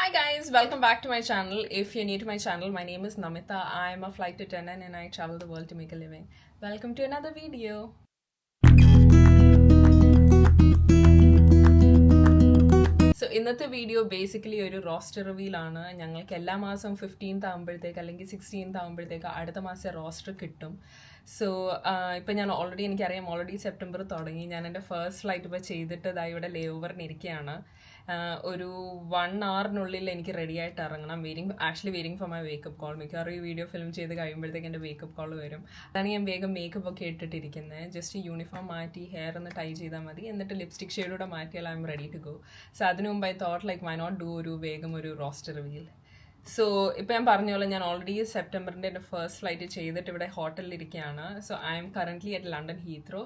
Hi guys, welcome back to my channel. If you're new to my channel, my name is Namita. I am a flight attendant and I travel the world to make a living. Welcome to another video. So ഇന്നത്തെ video basically ഒരു roster റിവീലാണ്. ഞങ്ങൾക്ക് എല്ലാ മാസവും 15th ആകുമ്പോഴത്തേക്ക് അല്ലെങ്കിൽ 16th ആകുമ്പോഴത്തേക്ക് അടുത്ത മാസം റോസ്റ്റർ കിട്ടും. സോ ഇപ്പം ഞാൻ എനിക്കറിയാം ഓൾറെഡി സെപ്റ്റംബർ തുടങ്ങി. ഞാൻ എൻ്റെ ഫസ്റ്റ് ഫ്ലൈറ്റ് ഇപ്പോൾ ചെയ്തിട്ട് ഇവിടെ ലേ ഓവറിന് ഇരിക്കുകയാണ്. ഒരു 1 hourനുള്ളിൽ എനിക്ക് റെഡി ആയിട്ട് ഇറങ്ങണം. Waiting for my wake up call. മിക്കവാറും ഈ വീഡിയോ ഫിലിം ചെയ്ത് കഴിയുമ്പോഴത്തേക്ക് എൻ്റെ വേക്കപ്പ് കോൾ വരും. അതാണ് ഞാൻ വേഗം മേക്കപ്പ് ഒക്കെ ഇട്ടിട്ടിരിക്കുന്നത്. ജസ്റ്റ് യൂണിഫോം മാറ്റി ഹെയർ ഒന്ന് ടൈ ചെയ്താൽ മതി. എന്നിട്ട് ലിപ്സ്റ്റിക് ഷെയ്ഡൂടെ മാറ്റിയാൽ I'm ready to go. So അതിനു മുമ്പ് I thought like why not do വേഗം ഒരു റോസ്റ്റർ റിവീൽ. സോ ഇപ്പം ഞാൻ പറഞ്ഞ പോലെ ഞാൻ ഓൾറെഡി സെപ്റ്റംബറിൻ്റെ എൻ്റെ ഫസ്റ്റ് ഫ്ലൈറ്റ് ചെയ്തിട്ട് ഇവിടെ ഹോട്ടലിലിരിക്കുകയാണ്. So I'm currently at London Heathrow.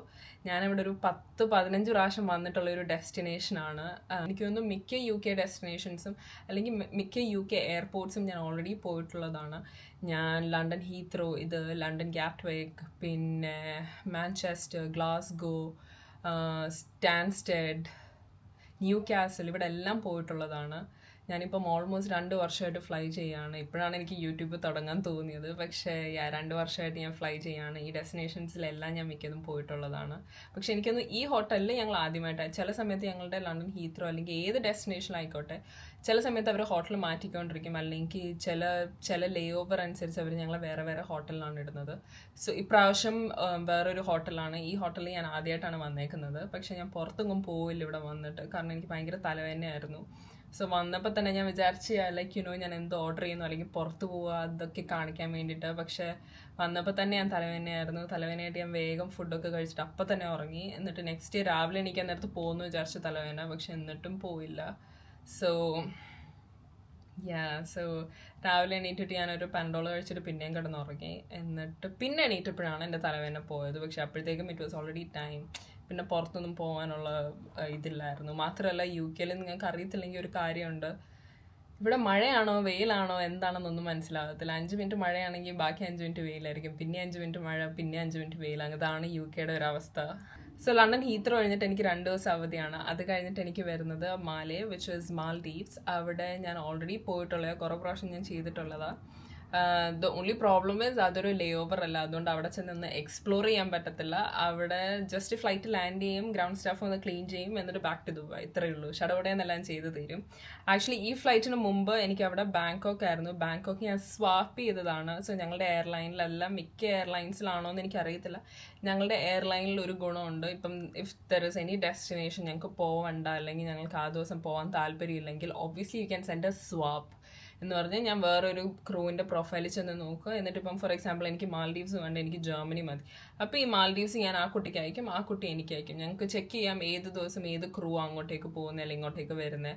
ഞാനിവിടെ ഒരു 10-15 പ്രാവശ്യം വന്നിട്ടുള്ള ഒരു ഡെസ്റ്റിനേഷനാണ്. എനിക്ക് തോന്നുന്നു മിക്ക UK ഡെസ്റ്റിനേഷൻസും അല്ലെങ്കിൽ മിക്ക UK എയർപോർട്ട്സും ഞാൻ ഓൾറെഡി പോയിട്ടുള്ളതാണ്. ഞാൻ ലണ്ടൻ ഹീത്രോ, ഇത് ലണ്ടൻ ഗ്യാറ്റ്വിക്, പിന്നെ മാഞ്ചസ്റ്റർ, ഗ്ലാസ്ഗോ, സ്റ്റാൻസ്റ്റെഡ്, ന്യൂ കാസൽ, ഇവിടെ എല്ലാം പോയിട്ടുള്ളതാണ്. ഞാനിപ്പം ഓൾമോസ്റ്റ് 2 വർഷമായിട്ട് ഫ്ലൈ ചെയ്യുകയാണ്. ഇപ്പോഴാണ് എനിക്ക് യൂട്യൂബ് തുടങ്ങാൻ തോന്നിയത്. പക്ഷേ 2 വർഷമായിട്ട് ഞാൻ ഫ്ലൈ ചെയ്യുകയാണ്. ഈ ഡെസ്റ്റിനേഷൻസിലെല്ലാം ഞാൻ മിക്കതും പോയിട്ടുള്ളതാണ്. പക്ഷേ എനിക്കൊന്ന് ഈ ഹോട്ടലിൽ ഞങ്ങൾ ആദ്യമായിട്ടാണ്. ചില സമയത്ത് ഞങ്ങളുടെ ലണ്ടൻ ഹീത്രോ അല്ലെങ്കിൽ ഏത് ഡെസ്റ്റിനേഷനിലായിക്കോട്ടെ, ചില സമയത്ത് അവർ ഹോട്ടൽ മാറ്റിക്കൊണ്ടിരിക്കും, അല്ലെങ്കിൽ ചില ലേ ഓവർ അനുസരിച്ച് അവർ ഞങ്ങൾ വേറെ വേറെ ഹോട്ടലിലാണ് ഇടുന്നത്. സോ ഇപ്രാവശ്യം വേറൊരു ഹോട്ടലാണ്. ഈ ഹോട്ടലിൽ ഞാൻ ആദ്യമായിട്ടാണ് വന്നേക്കുന്നത്. പക്ഷേ ഞാൻ പുറത്തൊന്നും പോവില്ല ഇവിടെ വന്നിട്ട്, കാരണം എനിക്ക് ഭയങ്കര തലവേദനയായിരുന്നു. സോ വന്നപ്പോൾ തന്നെ ഞാൻ വിചാരിച്ച് ഞാൻ എന്ത് ഓർഡർ ചെയ്യുന്നു അല്ലെങ്കിൽ പുറത്ത് പോവുക അതൊക്കെ കാണിക്കാൻ വേണ്ടിയിട്ട്. പക്ഷേ വന്നപ്പോൾ തന്നെ ഞാൻ തലവേദനയായിട്ട് ഞാൻ വേഗം ഫുഡൊക്കെ കഴിച്ചിട്ട് അപ്പം തന്നെ ഉറങ്ങി. എന്നിട്ട് നെക്സ്റ്റ് ഡേ രാവിലെ എണീക്കാൻ നേരത്ത് പോകുന്നു വിചാരിച്ച തലവേദന, പക്ഷെ എന്നിട്ടും പോയില്ല. സോ രാവിലെ എണീറ്റിട്ട് ഞാനൊരു പെൻഡോൾ കഴിച്ചിട്ട് പിന്നെയും കിടന്നുറങ്ങി. എന്നിട്ട് പിന്നെ എണീറ്റപ്പോഴാണ് എൻ്റെ തലവേദന പോയത്. പക്ഷെ അപ്പോഴത്തേക്കും ഇറ്റ് വാസ് ഓൾറെഡി ടൈം. പിന്നെ പുറത്തൊന്നും പോകാനുള്ള ഇതില്ലായിരുന്നു. മാത്രമല്ല UK നിങ്ങൾക്ക് അറിയത്തില്ലെങ്കിൽ ഒരു കാര്യമുണ്ട്, ഇവിടെ മഴയാണോ വെയിലാണോ എന്താണെന്നൊന്നും മനസ്സിലാകത്തില്ല. 5 മിനിറ്റ് മഴയാണെങ്കിൽ ബാക്കി 5 മിനിറ്റ് വെയിലായിരിക്കും, പിന്നെ 5 മിനിറ്റ് മഴ, പിന്നെ 5 മിനിറ്റ് വെയിൽ. അതാണ് UKയുടെ ഒരു അവസ്ഥ. സോ ലണ്ടൻ ഹീത്രോ കഴിഞ്ഞിട്ട് എനിക്ക് 2 ദിവസം അവധിയാണ്. അത് കഴിഞ്ഞിട്ട് എനിക്ക് വരുന്നത് മാലേ, വിച്ച് ഈസ് മാൽഡീവ്സ്. അവിടെ ഞാൻ ഓൾറെഡി പോയിട്ടുള്ളത്, കുറേ പ്രാവശ്യം ഞാൻ ചെയ്തിട്ടുള്ളതാണ്. ദ ഓൺലി പ്രോബ്ലം ഈസ് അതൊരു ലേ ഓവർ അല്ല, അതുകൊണ്ട് അവിടെ ചെന്ന് എക്സ്പ്ലോർ ചെയ്യാൻ പറ്റത്തില്ല. അവിടെ ജസ്റ്റ് ഫ്ലൈറ്റ് ലാൻഡ് ചെയ്യും, ഗ്രൗണ്ട് സ്റ്റാഫ് ഒന്ന് ക്ലീൻ ചെയ്യും, എന്നിട്ട് ബാക്ക് ടു ദുബായ്. ഇത്രയേ ഉള്ളൂ. ഷടോടെന്നെല്ലാം ചെയ്ത് തരും. ആക്ച്വലി ഈ ഫ്ലൈറ്റിന് മുമ്പ് എനിക്ക് അവിടെ ബാങ്കോക്ക് ആയിരുന്നു. ബാങ്കോക്ക് ഞാൻ സ്വാപ്പ് ചെയ്തതാണ്. സോ ഞങ്ങളുടെ എയർലൈനിലെല്ലാം, മിക്ക എയർലൈൻസിലാണോ എന്ന് എനിക്കറിയത്തില്ല, ഞങ്ങളുടെ എയർലൈനിൽ ഒരു ഗുണമുണ്ട്. ഇപ്പം if there is any destination ഞങ്ങൾക്ക് പോവണ്ട, അല്ലെങ്കിൽ ഞങ്ങൾക്ക് ആ ദിവസം പോകാൻ താല്പര്യമില്ലെങ്കിൽ obviously you can send a swap എന്ന് പറഞ്ഞാൽ ഞാൻ വേറൊരു ക്രൂവിൻ്റെ പ്രൊഫൈലിൽ ചെന്ന് നോക്കുക. എന്നിട്ട് ഇപ്പം ഫോർ എക്സാമ്പിൾ എനിക്ക് മാൽഡീവ്സ് വേണ്ട, എനിക്ക് ജർമ്മനി മതി. അപ്പോൾ ഈ മാൽഡീവ്സ് ഞാൻ ആ കുട്ടിക്ക് അയക്കും, ആ കുട്ടി എനിക്ക് അയക്കും. ഞങ്ങൾക്ക് ചെക്ക് ചെയ്യാം ഏത് ദിവസം ഏത് ക്രൂ അങ്ങോട്ടേക്ക് പോകുന്നത് അല്ലെങ്കിൽ ഇങ്ങോട്ടേക്ക് വരുന്നത്.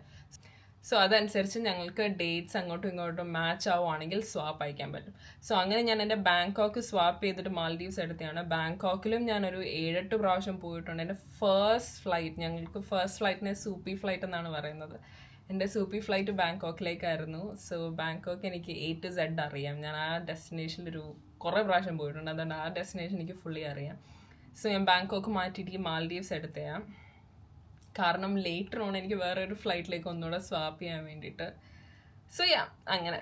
സോ അതനുസരിച്ച് ഞങ്ങൾക്ക് ഡേറ്റ്സ് അങ്ങോട്ടും ഇങ്ങോട്ടും മാച്ച് ആവുകയാണെങ്കിൽ സ്വാപ്പ് അയക്കാൻ പറ്റും. സോ അങ്ങനെ ഞാൻ എൻ്റെ ബാങ്കോക്ക് സ്വാപ്പ് ചെയ്തിട്ട് മാൽഡീവ്സ് എടുത്തതാണ്. ബാങ്കോക്കിലും ഞാനൊരു 7-8 പ്രാവശ്യം പോയിട്ടുണ്ട്. എൻ്റെ ഞങ്ങൾക്ക് ഫസ്റ്റ് ഫ്ലൈറ്റിനെ സൂപ്പി ഫ്ലൈറ്റ് എന്നാണ് പറയുന്നത്. എൻ്റെ സൂപ്പി ഫ്ലൈറ്റ് ബാങ്കോക്കിലേക്കായിരുന്നു. സോ ബാങ്കോക്ക് എനിക്ക് A to Z അറിയാം. ഞാൻ ആ ഡെസ്റ്റിനേഷനിൽ കുറേ പ്രാവശ്യം പോയിട്ടുണ്ട്, അതുകൊണ്ട് ആ ഡെസ്റ്റിനേഷൻ എനിക്ക് ഫുള്ളി അറിയാം. സോ ഞാൻ ബാങ്കോക്ക് മാറ്റിയിട്ട് മാൽഡീവ്സ് എടുത്തതാണ്. കാരണം ലേറ്റർ ഓൺ എനിക്ക് വേറൊരു ഫ്ലൈറ്റിലേക്ക് ഒന്നുകൂടെ സ്വാപ്പ് ചെയ്യാൻ വേണ്ടിയിട്ട്. സോ അങ്ങനെ.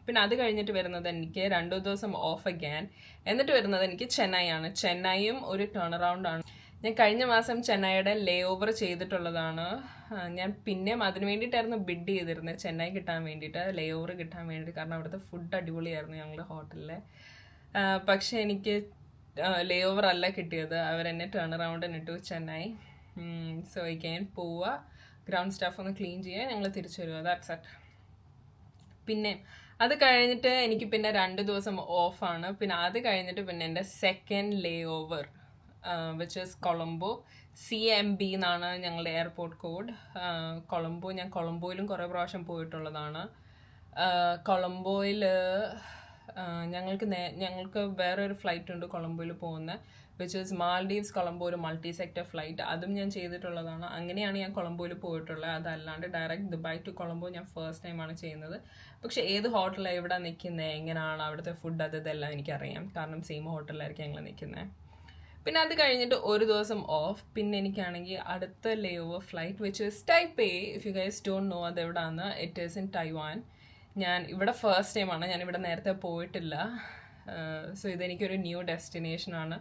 പിന്നെ അത് കഴിഞ്ഞിട്ട് വരുന്നത് എനിക്ക് 2 ദിവസം ഓഫ് അഗൈൻ. എന്നിട്ട് വരുന്നത് എനിക്ക് ചെന്നൈ ആണ്. ചെന്നൈയും ഒരു ടേൺ അറൗണ്ട് ആണ്. ഞാൻ കഴിഞ്ഞ മാസം ചെന്നൈയുടെ ലേ ഓവർ ചെയ്തിട്ടുള്ളതാണ്. ഞാൻ പിന്നെയും അതിന് വേണ്ടിയിട്ടായിരുന്നു ബിഡ് ചെയ്തിരുന്നത്, ചെന്നൈ കിട്ടാൻ വേണ്ടിയിട്ട്, ലേ ഓവർ കിട്ടാൻ വേണ്ടിയിട്ട്. കാരണം അവിടുത്തെ ഫുഡ് അടിപൊളിയായിരുന്നു ഞങ്ങളുടെ ഹോട്ടലിലെ. പക്ഷേ എനിക്ക് ലേ ഓവർ അല്ല കിട്ടിയത്, അവരെന്നെ ടേൺ അറൗണ്ടിന് ഇട്ടു ചെന്നൈ. സോ അഗൈൻ പോവുക, ഗ്രൗണ്ട് സ്റ്റാഫ് ഒന്ന് ക്ലീൻ ചെയ്യുക, ഞങ്ങൾ തിരിച്ചു വരിക. That's it. പിന്നെ അത് കഴിഞ്ഞിട്ട് എനിക്ക് പിന്നെ 2 ദിവസം ഓഫാണ്. പിന്നെ അത് കഴിഞ്ഞിട്ട് പിന്നെ എൻ്റെ second layover which is Colombo. CMB എന്നാണ് ഞങ്ങളുടെ എയർപോർട്ട് കോഡ്. ഞാൻ കൊളംബോയിലും കുറേ പ്രാവശ്യം പോയിട്ടുള്ളതാണ്. കൊളംബോയിൽ ഞങ്ങൾക്ക് വേറൊരു ഫ്ലൈറ്റ് ഉണ്ട് കൊളംബോയിൽ പോകുന്ന, വിച്ച് ഈസ് മാൽഡീവ്സ് കൊളംബോ, ഒരു മൾട്ടി സെക്ടർ ഫ്ലൈറ്റ്. അതും ഞാൻ ചെയ്തിട്ടുള്ളതാണ്. അങ്ങനെയാണ് ഞാൻ കൊളംബോയിൽ പോയിട്ടുള്ളത്. അതല്ലാണ്ട് ഡയറക്റ്റ് ദുബായ് ടു കൊളംബോ ഞാൻ ഫസ്റ്റ് ടൈമാണ് ചെയ്യുന്നത്. പക്ഷേ ഏത് ഹോട്ടലിലാണ് എവിടെ നിൽക്കുന്നത്, എങ്ങനെയാണ് അവിടുത്തെ ഫുഡ്, ഇതെല്ലാം എനിക്കറിയാം. കാരണം സെയിം ഹോട്ടലിലായിരിക്കും ഞങ്ങൾ നിൽക്കുന്നത്. പിന്നെ അത് കഴിഞ്ഞിട്ട് ഒരു ദിവസം ഓഫ്. പിന്നെ എനിക്കാണെങ്കിൽ അടുത്ത layover flight which is Taipei. If you guys don't know അത് എവിടെയാണ്, ഇറ്റ് ഈസ് ഇൻ ടൈവാൻ. ഞാൻ ഇവിടെ ഫസ്റ്റ് ടൈമാണ്, ഞാൻ ഇവിടെ നേരത്തെ പോയിട്ടില്ല. സോ ഇതെനിക്കൊരു ന്യൂ ഡെസ്റ്റിനേഷനാണ്.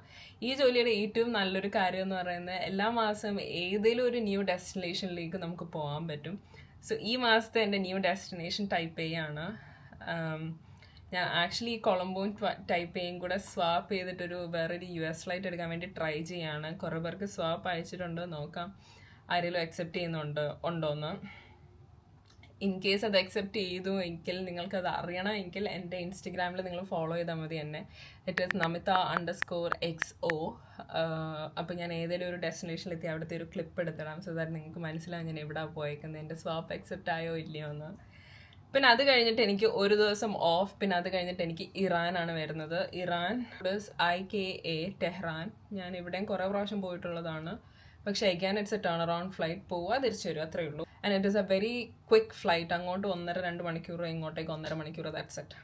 ഈ ജോലിയുടെ ഏറ്റവും നല്ലൊരു കാര്യം എന്ന് പറയുന്നത് എല്ലാ മാസവും ഏതെങ്കിലും ഒരു ന്യൂ ഡെസ്റ്റിനേഷനിലേക്ക് നമുക്ക് പോകാൻ പറ്റും. സോ ഈ മാസത്തെ എൻ്റെ ന്യൂ ഡെസ്റ്റിനേഷൻ ടൈപ്പേയാണ്. ഞാൻ ആക്ച്വലി കൊളംബോയും ടൈപ്പേയും കൂടെ സ്വാപ്പ് ചെയ്തിട്ടൊരു വേറൊരു US ഫ്ലൈറ്റ് എടുക്കാൻ വേണ്ടി ട്രൈ ചെയ്യാണ്. കുറേ പേർക്ക് സ്വാപ്പ് അയച്ചിട്ടുണ്ട്, നോക്കാം ആരെങ്കിലും അക്സെപ്റ്റ് ഉണ്ടോയെന്ന്. ഇൻ കേസ് അത് അക്സെപ്റ്റ് ചെയ്തു എങ്കിൽ നിങ്ങൾക്കത് അറിയണമെങ്കിൽ എൻ്റെ ഇൻസ്റ്റഗ്രാമിൽ നിങ്ങൾ ഫോളോ ചെയ്താൽ മതി എന്നെ. It is namita_XO. അപ്പോൾ ഞാൻ ഏതെങ്കിലും ഒരു ഡെസ്റ്റിനേഷനിലെത്തി അവിടുത്തെ ഒരു ക്ലിപ്പ് എടുത്തിടാം, സോ ദാറ്റ് നിങ്ങൾക്ക് മനസ്സിലാവും ഞാൻ എവിടെ പോയേക്കുന്നത്, എൻ്റെ സ്വാപ്പ് അക്സെപ്റ്റ് ആയോ ഇല്ലയോ എന്ന്. പിന്നെ അത് കഴിഞ്ഞിട്ട് എനിക്ക് ഒരു ദിവസം ഓഫ്. പിന്നെ അത് കഴിഞ്ഞിട്ട് എനിക്ക് ഇറാനാണ് വരുന്നത്. Iran IKA Tehran. ഞാൻ ഇവിടെയും കുറേ പ്രാവശ്യം പോയിട്ടുള്ളതാണ്. പക്ഷേ again it's a turn around flight, പോവുക തിരിച്ചു വരും, അത്രയേ ഉള്ളൂ. And it is A very quick flight. അങ്ങോട്ട് 1.5-2 മണിക്കൂർ, ഇങ്ങോട്ടേക്ക് 1.5 മണിക്കൂർ, ദാറ്റ്സ് ഇറ്റ്.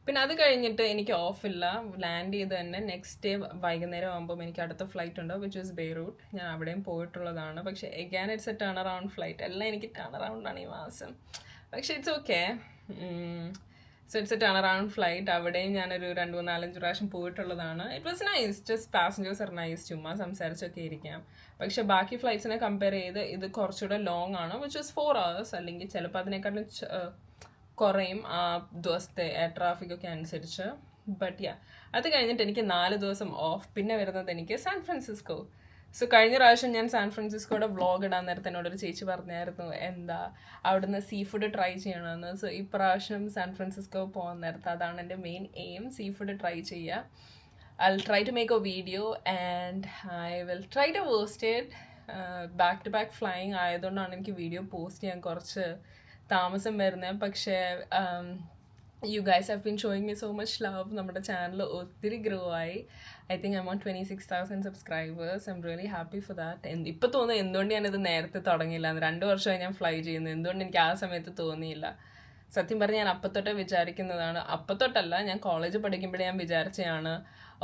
പിന്നെ അത് കഴിഞ്ഞിട്ട് എനിക്ക് ഓഫില്ല. ലാൻഡ് ചെയ്ത് തന്നെ നെക്സ്റ്റ് ഡേ വൈകുന്നേരം ആകുമ്പോൾ എനിക്ക് അടുത്ത ഫ്ലൈറ്റ് ഉണ്ട്, വിച്ച് ഈസ് ബെയ്റൂട്ട്. ഞാൻ അവിടെയും പോയിട്ടുള്ളതാണ്. പക്ഷേ again it's a turn around flight. എല്ലാം എനിക്ക് ടേൺ അറൗണ്ടാണ് ഈ മാസം. പക്ഷേ it's okay. So it's a turn around flight. അവിടെയും ഞാനൊരു 2-3-4 പ്രാവശ്യം പോയിട്ടുള്ളതാണ്. It was nice. Just passengers are nice, ചുമ്മാ സംസാരിച്ചൊക്കെ ഇരിക്കാം. പക്ഷെ ബാക്കി ഫ്ലൈറ്റ്സിനെ കമ്പയർ ചെയ്ത് ഇത് കുറച്ചുകൂടെ ലോങ് ആണ്, വിച്ച് ഇസ് 4 hours. അല്ലെങ്കിൽ ചിലപ്പോൾ അതിനെക്കാട്ടും കുറയും ആ ദിവസത്തെ എയർ ട്രാഫിക്കൊക്കെ അനുസരിച്ച്. ബട്ട് യാ, അത് കഴിഞ്ഞിട്ട് എനിക്ക് 4 ദിവസം ഓഫ്. പിന്നെ വരുന്നത് എനിക്ക് സാൻ ഫ്രാൻസിസ്കോ. സോ കഴിഞ്ഞ പ്രാവശ്യം ഞാൻ സാൻ ഫ്രാൻസിസ്കോയുടെ വ്ളോഗ് ഇടാൻ നേരത്തെ എന്നോടൊരു ചേച്ചി പറഞ്ഞായിരുന്നു എന്താ അവിടുന്ന് സീ ഫുഡ് ട്രൈ ചെയ്യണമെന്ന്. സോ ഇപ്രാവശ്യം സാൻ ഫ്രാൻസിസ്കോ പോകാൻ നേരത്തെ അതാണ് എൻ്റെ main aim, sea food try ചെയ്യുക. I'll try to make a video and I will try to post it. Back to back flying ആയതുകൊണ്ടാണ് എനിക്ക് വീഡിയോ പോസ്റ്റ് ചെയ്യാൻ കുറച്ച് താമസം വരുന്നത്. പക്ഷേ you guys have been showing me so much love. നമ്മുടെ channel ഒത്തിരി ഗ്രോ ആയി. I think I'm on 26,000 subscribers. I'm really happy for that. ഇപ്പോൾ തോന്നുന്നു എന്തുകൊണ്ട് ഞാനിത് നേരത്തെ തുടങ്ങിയില്ല. 2 വർഷമായി ഞാൻ ഫ്ലൈ ചെയ്യുന്നു, എന്തുകൊണ്ട് എനിക്ക് ആ സമയത്ത് തോന്നിയില്ല. സത്യം പറഞ്ഞാൽ ഞാൻ അപ്പത്തൊട്ടേ വിചാരിക്കുന്നതാണ്. അപ്പത്തൊട്ടല്ല, ഞാൻ കോളേജ് പഠിക്കുമ്പോഴേ ഞാൻ വിചാരിച്ചതാണ്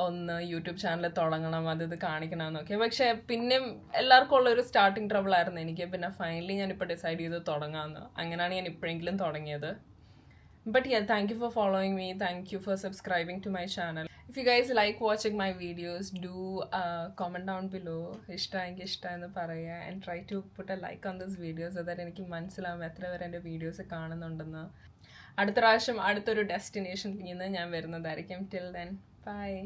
ഒന്ന് യൂട്യൂബ് ചാനൽ തുടങ്ങണം, ഇത് കാണിക്കണമെന്നൊക്കെ. പക്ഷേ പിന്നെ എല്ലാവർക്കും ഉള്ളൊരു സ്റ്റാർട്ടിങ് ട്രബിൾ ആയിരുന്നു എനിക്ക്. പിന്നെ ഫൈനലി ഞാനിപ്പോൾ ഡിസൈഡ് ചെയ്ത് തുടങ്ങാമെന്ന്. അങ്ങനെയാണ് ഞാൻ ഇപ്പോഴെങ്കിലും തുടങ്ങിയത്. But yeah, thank you for following me. Thank you for subscribing to my channel. If you guys like watching my videos, do comment down below. ഇഷ്ടമെങ്കിൽ ഇഷ്ടമെന്ന് പറയുക. And try to put a like on this video so that എനിക്ക് മനസ്സിലാവും എത്ര പേര് എൻ്റെ videos കാണുന്നുണ്ടെന്ന്. അടുത്ത പ്രാവശ്യം അടുത്തൊരു ഡെസ്റ്റിനേഷനിൽ നിന്ന് ഞാൻ വരുന്നതായിരിക്കും. Till then, bye.